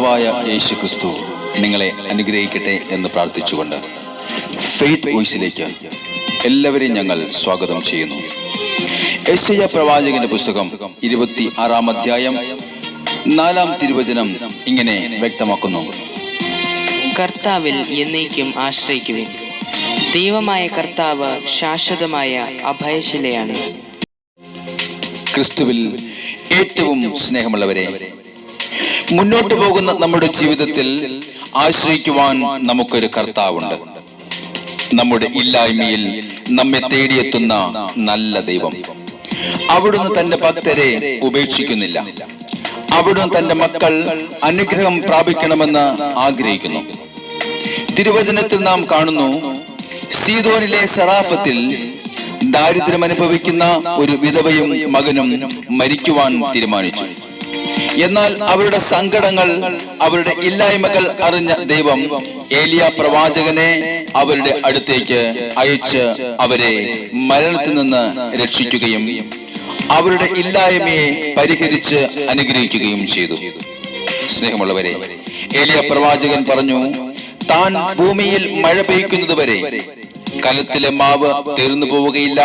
കർത്താവായ യേശു ക്രിസ്തു നിങ്ങളെ അനുഗ്രഹിക്കട്ടെ എന്ന് പ്രാർത്ഥിച്ചുകൊണ്ട് ഫെയ്ത്ത് വോയിസിലേക്ക് എല്ലാവരെയും ഞങ്ങൾ സ്വാഗതം ചെയ്യുന്നു. യെശയ്യാ പ്രവാചകന്റെ പുസ്തകം 26-ാം അധ്യായം 4-ാം തിരുവചനം ഇങ്ങനെ വ്യക്തമാക്കുന്നു: കർത്താവിൽ എന്നേക്കും ആശ്രയിക്കുവിൻ. ദൈവമായ കർത്താവ് ശാശ്വതമായ അഭയശിലയാണ്. ക്രിസ്തുവിൽ ഏറ്റവും സ്നേഹമുള്ളവരെ, മുന്നോട്ട് പോകുന്ന നമ്മുടെ ജീവിതത്തിൽ ആശ്രയിക്കുവാൻ നമുക്കൊരു കർത്താവുണ്ട്. നമ്മുടെ ഇല്ലായ്മയിൽ നമ്മെ തേടിയെത്തുന്ന നല്ല ദൈവം. അവിടുന്ന് തന്റെ ഭക്തരെ ഉപേക്ഷിക്കുന്നില്ല. അവിടുന്ന് തന്റെ മക്കൾ അനുഗ്രഹം പ്രാപിക്കണമെന്ന് ആഗ്രഹിക്കുന്നു. തിരുവചനത്തിൽ നാം കാണുന്നു, സീദോനിലെ സറാഫത്തിൽ ദാരിദ്ര്യം അനുഭവിക്കുന്ന ഒരു വിധവയും മകനും മരിക്കുവാൻ തീരുമാനിച്ചു. എന്നാൽ അവരുടെ സങ്കടങ്ങൾ, അവരുടെ ഇല്ലായ്മകൾ അറിഞ്ഞ ദൈവം ഏലിയ പ്രവാചകനെ അവരുടെ അടുത്തേക്ക് അയച്ച് അവരെ മരണത്തിൽ നിന്ന് രക്ഷിക്കുകയും അവരുടെ ഇല്ലായ്മയെ പരിഹരിച്ച് അനുഗ്രഹിക്കുകയും ചെയ്തു. സ്നേഹമുള്ളവരെ, ഏലിയ പ്രവാചകൻ പറഞ്ഞു, താൻ ഭൂമിയിൽ മഴ പെയ്ക്കുന്നത് വരെ കലത്തിലെ മാവ് തീർന്നു പോവുകയില്ല,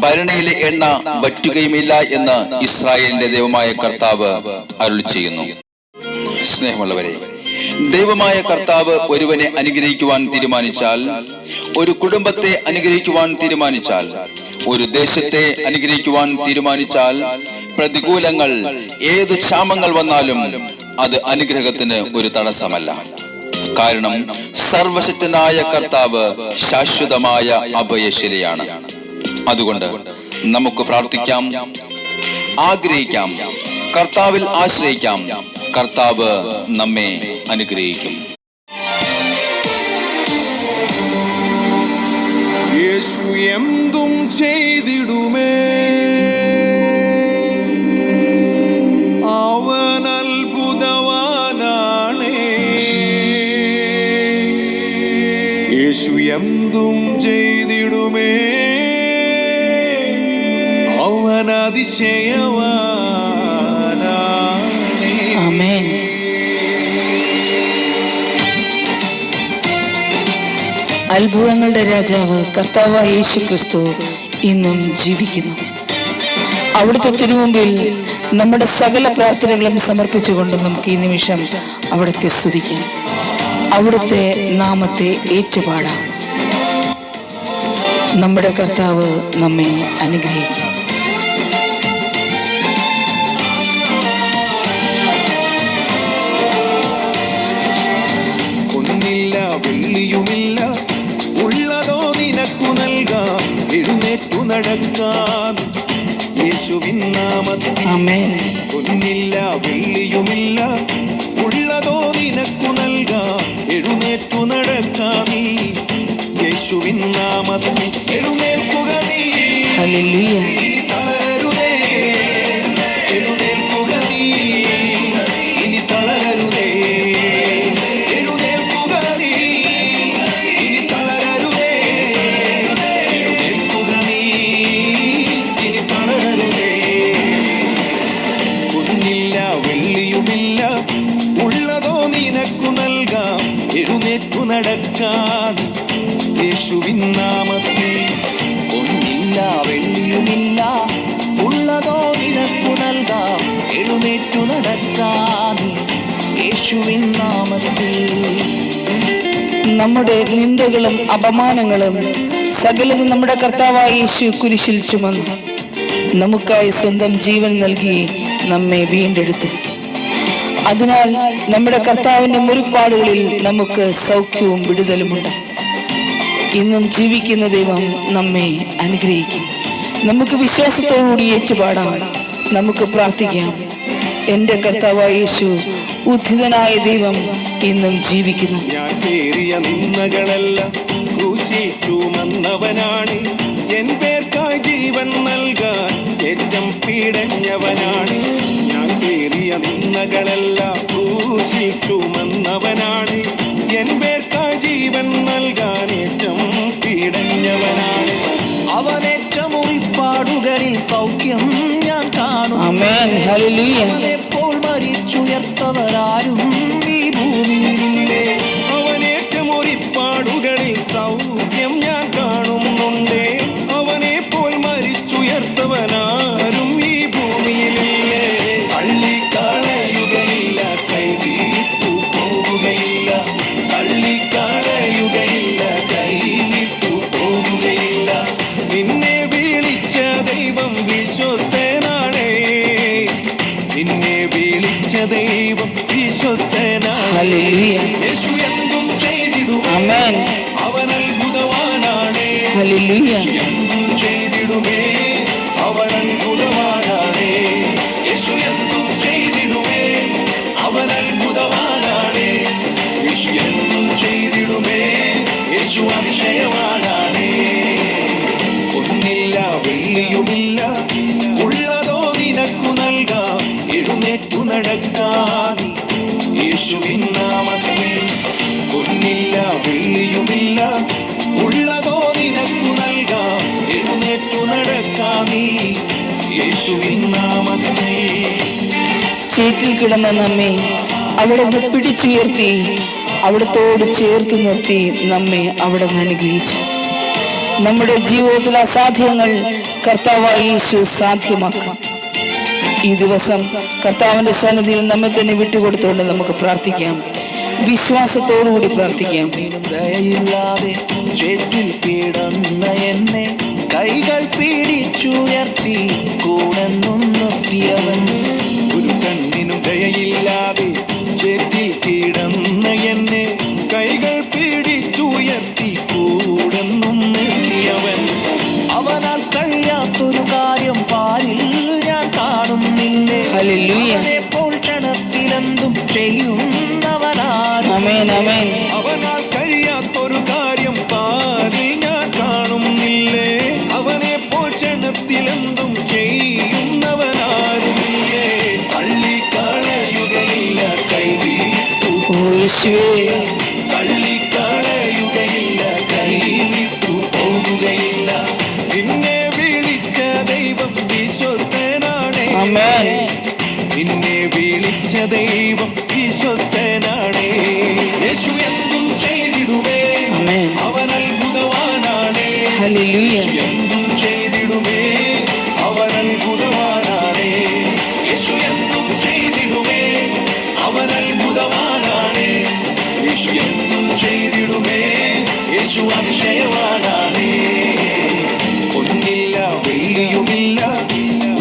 ഭരണിയിലെ എണ്ണ വറ്റുകയുമില്ല എന്ന് ഇസ്രായേലിന്റെ ദൈവമായ കർത്താവ് അരുളി ചെയ്യുന്നു. സ്നേഹമുള്ളവരെ, ദൈവമായ കർത്താവ് ഒരുവനെ അനുഗ്രഹിക്കുവാൻ തീരുമാനിച്ചാൽ, ഒരു കുടുംബത്തെ അനുഗ്രഹിക്കുവാൻ തീരുമാനിച്ചാൽ, ഒരു ദേശത്തെ അനുഗ്രഹിക്കുവാൻ തീരുമാനിച്ചാൽ, പ്രതികൂലങ്ങൾ, ഏതു ക്ഷാമങ്ങൾ വന്നാലും അത് അനുഗ്രഹത്തിന് ഒരു തടസ്സമല്ല. കാരണം സർവശക്തനായ കർത്താവ് ശാശ്വതമായ അഭയശിലയാണ്. അതുകൊണ്ട് നമുക്ക് പ്രാർത്ഥിക്കാം, ആഗ്രഹിക്കാം, കർത്താവിൽ ആശ്രയിക്കാം. കർത്താവ് നമ്മെ അനുഗ്രഹിക്കും. യേശു എന്തും ചെയ്തിടുമേ, അവൻ അത്ഭുതവാനാണേ. യേശു എന്തും ചെയ്തിടുമേ, അവൻ അതിശയവാനാണേ. ആമേൻ. അത്ഭുതങ്ങളുടെ രാജാവ് കർത്താവായ യേശു ക്രിസ്തു ഇന്നും ജീവിക്കുന്നു. അവിടുത്തെ തിരുമുമ്പിൽ നമ്മുടെ സകല പ്രാർത്ഥനകളും സമർപ്പിച്ചുകൊണ്ട് നമുക്ക് ഈ നിമിഷം അവിടുത്തെ സ്തുതിക്കാം, അവിടുത്തെ നാമത്തെ ഏറ്റുപാടാം. നമ്മുടെ കർത്താവ് നമ്മെ അനുഗ്രഹിക്കും. ഒന്നില്ല വെള്ളിയുമില്ല, ഉള്ളതോ നിനക്കു നൽകാം. എഴുന്നേറ്റു നടക്കാം യേശുവിൻ നാമത്തിൽ. ആമേൻ. ഒന്നില്ല വെള്ളിയുമില്ല, ഉള്ളതോ നിനക്കു നൽകാം. എഴുന്നേറ്റു നടക്കാം യേശുവിൻ നാമത്തിൽ. എഴുന്നേൽക്കുക നീ, ഹല്ലേലൂയ. ഇനി തളരരുതേ. എഴുന്നേൽക്കുക നീ, ഇനി തളരരുതേ. എഴുന്നേൽക്കുക നീ, ഇനി തളരരുതേ. എഴുന്നേൽക്കുക നീ, ഇനി തളരരുതേ. കുന്നില്ല വെള്ളിയുമില്ല, ഉള്ളതോ നിനക്കു നൽകാം. എഴുന്നേറ്റു നടക്കാൻ യേശുവിൻ നാമത്തിൽ. ഒന്നില്ല വെള്ളിയുമില്ല, ഉള്ളതോ നിനക്കു നൽകാം. എഴുന്നേറ്റു നടക്കാൻ യേശുവിൻ നാമത്തിൽ. നമ്മുടെ നിന്ദകളും അപമാനങ്ങളും സകലതും നമ്മുടെ കർത്താവായ യേശു കുരിശിൽ ചുമന്നു നമുക്കായി സ്വന്തം ജീവൻ നൽകി നമ്മെ വീണ്ടെടുത്തു. അതിനാൽ നമ്മുടെ കർത്താവിന്റെ മുറിപ്പാടുകളിൽ നമുക്ക് സൗഖ്യവും വിടുതലുമുണ്ട്. ഇന്നും ജീവിക്കുന്ന ദൈവം നമ്മെ അനുഗ്രഹിക്കും. നമുക്ക് വിശ്വാസത്തോടുകൂടി ഏറ്റുപാടാം, നമുക്ക് പ്രാർത്ഥിക്കാം. എൻ്റെ കർത്താവായ യേശു, ഉദ്ധിതനായ ദൈവം ഇന്നും ജീവിക്കുന്നു. ഞാൻ കേറിയ നിന്ദകളെല്ലാം ക്രൂശിൽ ചുമന്നവനാണ്. എൻ പേർക്കായി ജീവൻ നൽകാൻ ഏറ്റം പീഡഞ്ഞവനാണ്. ഞാൻ കേറിയ നിന്ദകളെല്ലാം ക്രൂശിൽ ചുമന്നവനാണ്. എൻ പേർക്കായി ജീവൻ നൽകാൻ ഏറ്റം പീഡഞ്ഞവനാണ്. അവനേറ്റ മുറിപ്പാടുകളിൽ സൗഖ്യം ഞാൻ കാണും. ആമേൻ. ഹല്ലേലൂയ. അവനെപ്പോൾ മരിച്ചുയർത്തവരാരും ആമേൻ. അവൻ അത്ഭുതവാനാണേ. ഹല്ലേലൂയ. എന്തും ചെയ്തിടുമേ, അവൻ അത്ഭുതവാനാണേ. യേശു എന്തും ചെയ്തിടുമേ, അവൻ അത്ഭുതവാനാണേ. യേശു എന്തും ചെയ്തിടുമേ, യേശു അതിശയവാനാണേ. ഒന്നില്ല വെള്ളിയുമില്ല, ഉള്ളതോ നിനക്കു നൽകാം, എഴുന്നേറ്റു നടക്കാൻ യേശുവിൻ നാമത്തിൽ. ഒന്നില്ല വെള്ളിയുമില്ല, ഉള്ളതോ നിനക്കു നൽകാം, എഴുന്നേറ്റു നടക്കാൻ യേശുവിൻ നാമത്തിൽ. ചേറ്റിൽ കിടന്ന നമ്മെ അവിടുന്ന് പിടിച്ചുയർത്തി, അവിടത്തോട് ചേർത്ത് നിർത്തി നമ്മെ അവിടുന്ന് അനുഗ്രഹിച്ചു. നമ്മുടെ ജീവിതത്തിൽ അസാധ്യങ്ങൾ കർത്താവായ യേശു സാധ്യമാക്കാം. ഈ ദിവസം കർത്താവിന്റെ സന്നിധിയിൽ നമ്മെ തന്നെ വിട്ടുകൊടുത്തുകൊണ്ട് നമുക്ക് പ്രാർത്ഥിക്കാം. വിശ്വാസത്തോടുകൂടി പ്രാർത്ഥിക്കാം. ദയയില്ലാതെ ചേറ്റിൽ കിടന്ന എന്നെ കൈകൾ പിടിച്ചുയർത്തി കൂടെ നിർത്തിയവൻ. ഒരു കണ്ണിനും ദയയില്ലാതെ ചേറ്റിൽ കിടന്ന എന്നെ കൈകൾ പിടിച്ചുയർത്തി കൂടെ നിർത്തിയവൻ. അവനാൽ കഴിയാത്തൊരു കാര്യം പാരിൽ ഞാൻ കാണുന്നില്ലേ. ഹല്ലേലൂയ. അവനെപ്പോൾ ക്ഷണത്തിലെന്തും ചെയ്യുന്നവനാണ്. ആമേൻ, ആമേൻ. അവനാൽ കഴിയാത്തൊരു കാര്യം പാരിൽ ഞാൻ കാണുന്നില്ലേ. അവനെപ്പോൾ ക്ഷണത്തിലെന്തും ചെയ്യുന്നവനാരുമില്ലേ. തള്ളിക്കളയുകയില്ല, കൈവിട്ടു ഓ യേശുവേ. തള്ളിക്കളയുകയില്ല, കൈവിട്ടു പോകുകയില്ല. നിന്നെ വിളിച്ച ദൈവം വിശ്വസ്തനാണേ. ആമേൻ. നിന്നെ വിളിച്ച ദൈവം വിശ്വസ്തനാണേ. യേശു എന്തും ചെയ്തിടുമേ, ആമേൻ. അവൻ അത്ഭുതവാനാണേ. ഹല്ലേലൂയ. എന്തും ചെയ്തിടുമേ, അവൻ അത്ഭുതവാനാണേ. യേശു എന്തും ചെയ്തിടുമേ, അവൻ അത്ഭുതവാനാണേ. യേശു എന്തും ചെയ്തിടുമേ, യേശു അതിശയവാനാണേ. ഒന്നില്ല വെള്ളിയുമില്ല,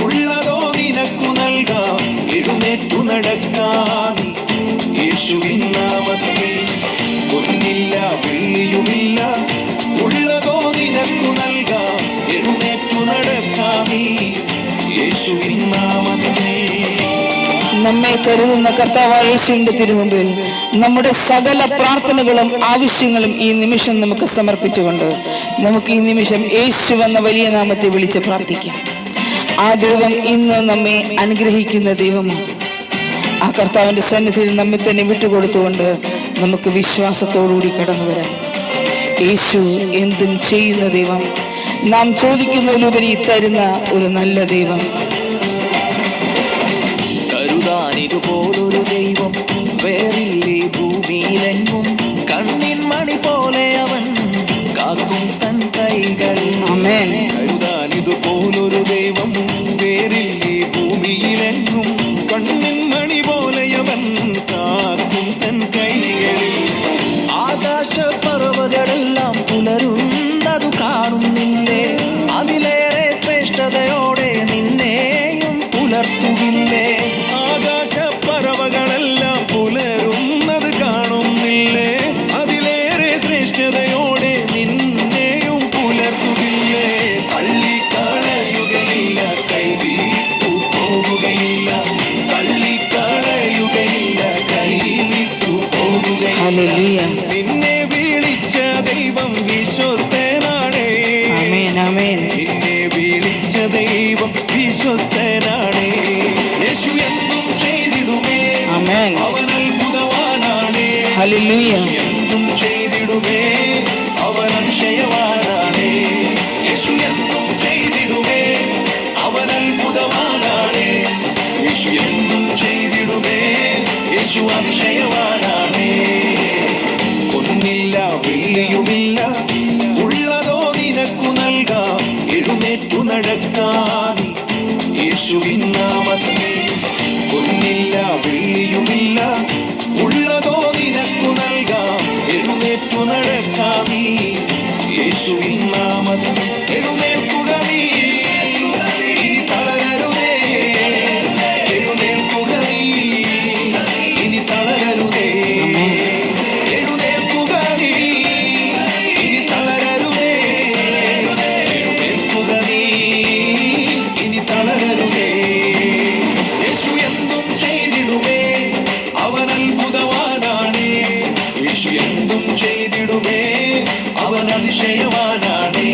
ഉള്ളതോ നിനക്കു നൽകാം, എഴുന്നേറ്റു നടക്കാൻ യേശുവിൻ നാമത്തിൽ. ഒന്നില്ല വെള്ളിയുമില്ല, ഉള്ളതോ നിനക്കു നൽകാം, എഴുന്നേറ്റു നടക്കാൻ യേശുവിൻ നാമത്തിൽ. നമ്മെ കരുതുന്ന കർത്താവായ യേശുവിന്റെ തിരുമുമ്പിൽ നമ്മുടെ സകല പ്രാർത്ഥനകളും ആവശ്യങ്ങളും ഈ നിമിഷം നമുക്ക് സമർപ്പിച്ചുകൊണ്ട് നമുക്ക് ഈ നിമിഷം യേശു എന്ന വലിയ നാമത്തെ വിളിച്ച് പ്രാർത്ഥിക്കാം. ആ ദൈവം ഇന്ന് നമ്മെ അനുഗ്രഹിക്കുന്ന ദൈവമാണ്. ആ കർത്താവിന്റെ സന്നിധിയിൽ നമ്മെ തന്നെ വിട്ടുകൊടുത്തുകൊണ്ട് നമുക്ക് വിശ്വാസത്തോടുകൂടി കടന്നു വരാം. യേശു എന്തും ചെയ്യുന്ന ദൈവം, നാം ചോദിക്കുന്നതിലുപരി തരുന്ന ഒരു നല്ല ദൈവം. കരുതാനിതുപോലൊരു ദൈവം വേറില്ലേ ഭൂമിയിലെങ്ങും. കണ്ണിൻ മണി പോലെ അവൻ കാക്കും തൻ കൈകൾ. ആമേൻ. കരുതാനിതുപോലൊരു ദൈവം വേറില്ലേ ഭൂമിയിലെങ്ങും. കണ്ണിൻ മണി പോലെ അവൻ കാക്കും തൻ കൈകളിൽ. ആകാശപ്പറവകളെല്ലാം പുലരുന്നതു കാണുന്നില്ലേ. അതിലേറെ ശ്രേഷ്ഠതയോടെ നിന്നെയും പുലർത്തുകില്ലേ. ആകാശപ്പറവകളെല്ലാം പുലരുന്നത് കാണുന്നില്ലേ. അതിലേറെ ശ്രേഷ്ഠതയോടെ നിന്നെയും പുലർത്തുകില്ലേ. തള്ളിക്കളയുകയില്ല, കൈവിട്ടു പോകുകയില്ല. തള്ളിക്കളയുകയില്ല, കൈവിട്ടു പോകുകയില്ല. ഹല്ലേലൂയ. നിന്നെ വിളിച്ച ദൈവം വിശ്വസ്തനാണേ. ആമേൻ, ആമേൻ. നിന്നെ വിളിച്ച ദൈവം വിശ്വസ്തനാണേ. യേശു എന്തും ചെയ്തിടുമേ, ആമേൻ. അവൻ അത്ഭുതവാനാണേ. ഹല്ലേലൂയ. എന്തും ചെയ്തിടുമേ, അവൻ അതിശയവാനാണേ. യേശു എന്തും ചെയ്തിടുമേ, അവൻ അത്ഭുതവാനാണേ. യേശു എന്തും ചെയ്തിടുമേ, യേശു അതിശയവാനാണേ. ഒന്നില്ല വെള്ളിയുമില്ല, ഉള്ളതോ നിനക്കു നൽകാം, എഴുന്നേറ്റു നടക്കാൻ യേശുവിൻ നാമത്തിൽ. ഒന്നില്ല വെള്ളിയുമില്ല, ഉള്ളതോ നിനക്കു നൽകാം, എഴുന്നേറ്റു നടക്കാൻ യേശുവിൻ നാമത്തിൽ. എഴുന്നേൽക്കുക നീ, ഇനി തളരരുതേ. എഴുന്നേൽക്കുക നീ, ഇനി തളരരുതേ. എഴുന്നേൽക്കുക നീ, അതിശയവാനാണേ.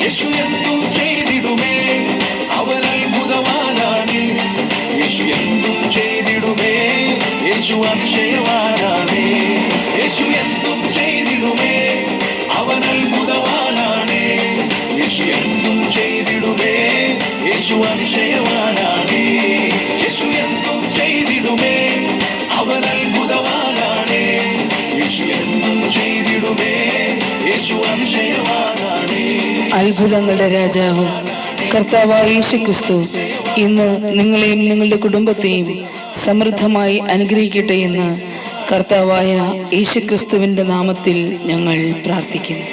യേശു എന്തും ചെയ്തിടുമേ, അവൻ അത്ഭുതവാനാണേ. യേശു എന്തും ചെയ്തിടുമേ, യേശു അതിശയവാനാണേ. യേശു എന്തും ചെയ്തിടുമേ, അവൻ അത്ഭുതവാനാണേ. യേശു എന്തും ചെയ്തിടുമേ, യേശു അതിശയവാനാണേ. യേശു എന്തും ചെയ്തിടുമേ, അവൻ അത്ഭുതവാനാണേ. യേശു എന്തും ചെയ്തിടുമേ, യേശു അതിശയവാനാണേ. അത്ഭുതങ്ങളുടെ രാജാവ് കർത്താവായ യേശുക്രിസ്തു ഇന്ന് നിങ്ങളെയും നിങ്ങളുടെ കുടുംബത്തെയും സമൃദ്ധമായി അനുഗ്രഹിക്കട്ടെ എന്ന് കർത്താവായ യേശുക്രിസ്തുവിന്റെ നാമത്തിൽ ഞങ്ങൾ പ്രാർത്ഥിക്കുന്നു.